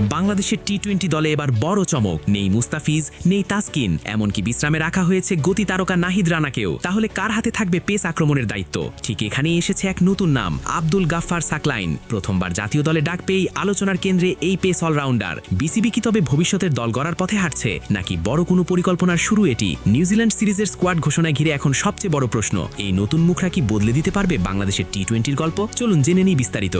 বাংলাদেশের টি-20 দলে এবার বড় চমক, নেই মুস্তাফিজ, নেই তাসকিন, এমনকি বিশ্রামে রাখা হয়েছে গতি তারকা নাহিদ রানাকেও। তাহলে কার হাতে থাকবে পেস আক্রমণের দায়িত্ব? ঠিক এখানেই এসেছে এক নতুন নাম, আব্দুল গাফফার সাকলাইন। প্রথমবার জাতীয় দলে ডাক পেয়েই আলোচনার কেন্দ্রে এই পেস অলরাউন্ডার। বিসিবি কি তবে ভবিষ্যতের দল গড়ার পথে হাঁটছে, নাকি বড় কোনো পরিকল্পনার শুরু এটি? নিউজিল্যান্ড সিরিজের স্কোয়াড ঘোষণায় ঘিরে এখন সবচেয়ে বড় প্রশ্ন, এই নতুন মুখরা কি বদলে দিতে পারবে বাংলাদেশের টি-20 গল্প? চলুন জেনে নিই বিস্তারিত।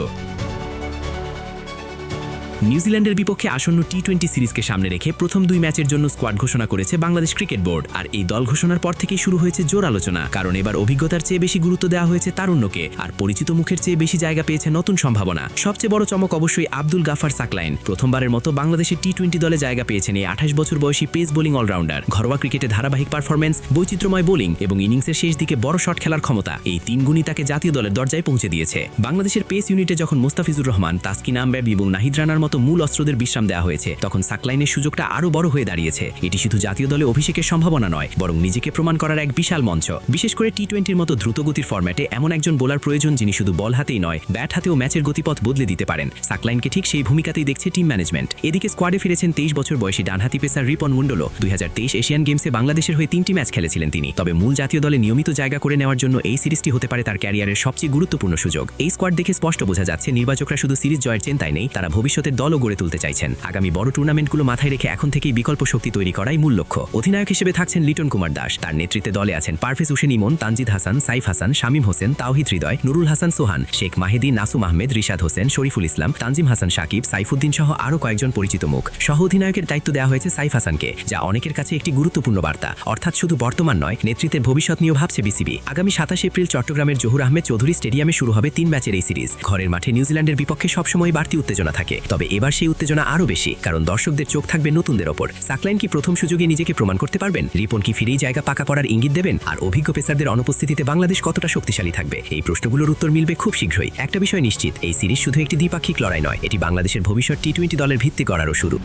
নিউজিল্যান্ডের বিপক্ষে আসন্ন টি-20 সিরিজকে সামনে রেখে প্রথম 2 ম্যাচের জন্য স্কোয়াড ঘোষণা করেছে বাংলাদেশ ক্রিকেট বোর্ড। আর এই দল ঘোষণার পর থেকেই শুরু হয়েছে জোর আলোচনা, কারণ এবার অভিজ্ঞতার চেয়ে বেশি গুরুত্ব দেওয়া হয়েছে তারুণ্যকে, আর পরিচিত মুখের চেয়ে বেশি জায়গা পেয়েছে নতুন সম্ভাবনা। সবচেয়ে বড় চমক অবশ্যই আব্দুল গাফফার সাকলাইন। প্রথমবারের মতো বাংলাদেশের টি-20 দলে জায়গা পেয়েছেন এই 28 বছর বয়সী পেস বোলিং অলরাউন্ডার। ঘরোয়া ক্রিকেটে ধারাবাহিক পারফরম্যান্স, বৈচিত্র্যময় বোলিং এবং ইনিংসের শেষ দিকে বড় শট খেলার ক্ষমতা, এই 3 গুণই তাকে জাতীয় দলের দরজায় পৌঁছে দিয়েছে। বাংলাদেশের পেস ইউনিটে যখন মুস্তাফিজুর রহমান, তাসকিন আহমেদ এবং নাহিদ রানার মতো মূল অস্ত্রদের বিশ্রাম দেওয়া হয়েছে, তখন সাকলাইনের সুযোগটা আরও বড় হয়ে দাঁড়িয়েছে। এটি শুধু জাতীয় দলে অভিষেকের সম্ভাবনা নয়, বরং নিজেকে প্রমাণ করার এক বিশাল মঞ্চ। বিশেষ করে টি-20-র মতো দ্রুতগতির ফরম্যাটে এমন একজন বোলার প্রয়োজন যিনি শুধু বল হাতেই নয়, ব্যাট হাতেও ম্যাচের গতিপথ বদলে দিতে পারেন। সাকলাইনকে ঠিক সেই ভূমিকাতেই দেখছে টিম ম্যানেজমেন্ট। এদিকে স্কোয়াডে ফিরেছেন 23 বছর বয়সী ডানহাতি পেসার রিপন মুন্ডলো। 2023 এশিয়ান গেমসে বাংলাদেশের হয়ে 3টি ম্যাচ খেলেছিলেন তিনি। তবে মূল জাতীয় দলে নিয়মিত জায়গা করে নেওয়ার জন্য এই সিরিজটি হতে পারে তার ক্যারিয়ারের সবচেয়ে গুরুত্বপূর্ণ সুযোগ। এই স্কোয়াড দেখে স্পষ্ট বোঝা যাচ্ছে নির্বাচকরা শুধু সিরিজ জয়ের চিন্তায় নেই, তারা ভবিষ্যতের দলও গড়ে তুলতে চাইছেন। আগামী বড় টুর্নামেন্টগুলো মাথায় রেখে এখন থেকেই বিকল্প শক্তি তৈরি করাই মূল লক্ষ্য। অধিনায়ক হিসেবে থাকছেন লিটন কুমার দাস। তার নেতৃত্বে দলে আছেন পারভেজ হোসেন ইমন, তানজিদ হাসান, সাইফ হাসান, শামীম হোসেন, তাওহিদ হৃদয়, নুরুল হাসান সোহান, শেখ মাহেদী, নাসুম আহমেদ, রিশাদ হোসেন, শরীফুল ইসলাম, তানজিম হাসান সাকিব, সাইফুদ্দিন সহ আরও কয়েকজন পরিচিত মুখ। সহ অধিনায়কের দায়িত্ব দেওয়া হয়েছে সাইফ হাসানকে, যা অনেকের কাছে একটি গুরুত্বপূর্ণ বার্তা। অর্থাৎ শুধু বর্তমান নয়, নেতৃত্বের ভবিষ্যৎ নিয়েও ভাবছে বিসিবি। আগামী 27 এপ্রিল চট্টগ্রামের জহুর আহমেদ চৌধুরী স্টেডিয়ামে শুরু হবে 3 ম্যাচের এই সিরিজ। ঘরের মাঠে নিউজিল্যান্ডের বিপক্ষে সবসময় বাড়তি উত্তেজনা থাকে, তবে এবার সেই উত্তেজনা আরও বেশি, কারণ দর্শকদের চোখ থাকবে নতুনদের ওপর। সাকলাইন কি প্রথম সুযোগে নিজেকে প্রমাণ করতে পারবেন? রিপন কি ফিরেই জায়গা পাকা করার ইঙ্গিত দেবেন? আর অভিজ্ঞ পেসারদের অনুপস্থিতিতে বাংলাদেশ কতটা শক্তিশালী থাকবে? এই প্রশ্নগুলোর উত্তর মিলবে খুব শীঘ্রই। একটা বিষয় নিশ্চিত, এই সিরিজ শুধু একটি দ্বিপাক্ষিক লড়াই নয়, এটি বাংলাদেশের ভবিষ্যৎ টি-20 দলের ভিত্তি গড়ারও শুরু।